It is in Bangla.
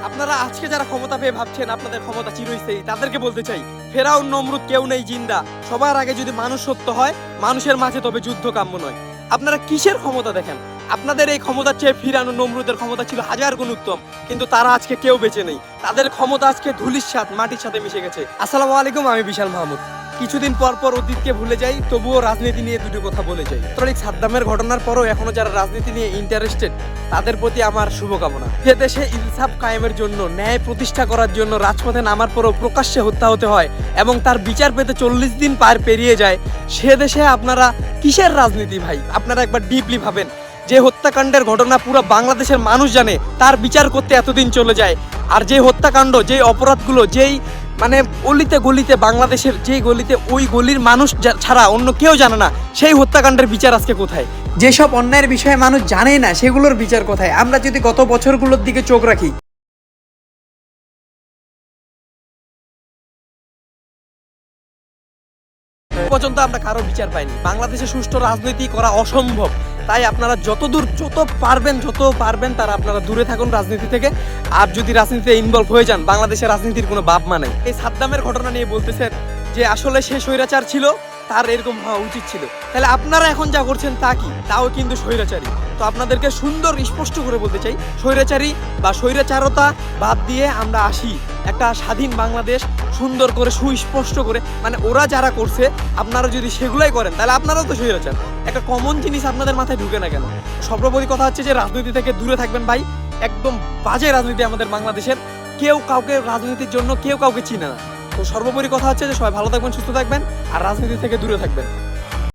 আপনারা আজকে যারা ক্ষমতা পেয়ে ভাবছেন আপনাদের ক্ষমতা চিরস্থায়ী, তাদেরকে বলতে চাই ফেরাউন নমরুদ কেউ নেই জিন্দা। সবার আগে যদি মানুষ সত্য হয়, মানুষের মাঝে তবে যুদ্ধ কাম্য নয়। আপনারা কিসের ক্ষমতা দেখেন? আপনাদের এই ক্ষমতার চেয়ে ফিরানো নমরুদের ক্ষমতা ছিল হাজার গুণ উত্তম, কিন্তু তারা আজকে কেউ বেঁচে নেই। তাদের ক্ষমতা আজকে ধুলির সাথে মাটির সাথে মিশে গেছে। আসসালামু আলাইকুম, আমি বিশাল মাহমুদ। কিছুদিন পর পর অতীতকে ভুলে যাই, তবুও রাজনীতি নিয়ে দুটো কথা বলে যাই। সাদ্দামের ঘটনার পরও এখনো যারা রাজনীতি নিয়ে ইন্টারেস্টেড, তাদের প্রতি আমার শুভকামনা। যে দেশে ইনসাফ কায়েমের জন্য, ন্যায় প্রতিষ্ঠা করার জন্য রাজপথে নামার পরও প্রকাশ্যে হত্যা হতে হয় এবং তার বিচার পেতে 40 দিন পেরিয়ে যায়, সে দেশে আপনারা কিসের রাজনীতি ভাই? আপনারা একবার ডিপলি ভাবেন। যে হত্যাকাণ্ডের ঘটনা পুরো বাংলাদেশের মানুষ জানে, তার বিচার করতে এতদিন চলে যায়। আর যে হত্যাকাণ্ড, যেই অপরাধগুলো, যেই মানে গলিতে গলিতে, বাংলাদেশের যেই গলিতে ওই গলির মানুষ ছাড়া অন্য কেউ জানে না, সেই হত্যাকাণ্ডের বিচার আজকে কোথায়? যেসব অন্যায়ের বিষয়ে মানুষ জানেই না, সেগুলোর বিচার কোথায়? আমরা যদি গত বছরগুলোর দিকে চোখ রাখি, পর্যন্ত আমরা কারো বিচার পাইনি। বাংলাদেশে সুষ্ঠু রাজনীতি করা অসম্ভব। তাই আপনারা যত পারবেন তারা আপনারা দূরে থাকুন রাজনীতি থেকে। আর যদি রাজনীতিতে ইনভলভ হয়ে যান, বাংলাদেশের রাজনীতির কোনো বাপ মানে। এই সাদ্দামের ঘটনা নিয়ে বলতেছেন যে আসলে সে স্বৈরাচার ছিল, তার এরকম হওয়া উচিত ছিল। তাহলে আপনারা এখন যা করছেন তা কি? তাও কিন্তু স্বৈরাচারী। তো আপনাদেরকে সুন্দর স্পষ্ট করে বলতে চাই, স্বৈরাচারী বা স্বৈরাচারতা বাদ দিয়ে আমরা আসি একটা স্বাধীন বাংলাদেশ, সুন্দর করে সুস্পষ্ট করে। মানে ওরা যারা করছে আপনারা যদি সেগুলাই করেন, তাহলে আপনারাও তো স্বৈরাচার। একটা কমন জিনিস আপনাদের মাথায় ঢুকে না কেন? সর্বোপরি কথা হচ্ছে যে রাজনীতি থেকে দূরে থাকবেন ভাই। একদম বাজে রাজনীতি আমাদের বাংলাদেশের। কেউ কাউকে রাজনীতির জন্য কেউ কাউকে চিনে না। তো সর্বোপরি কথা হচ্ছে যে সবাই ভালো থাকবেন, সুস্থ থাকবেন আর রাজনীতি থেকে দূরে থাকবেন।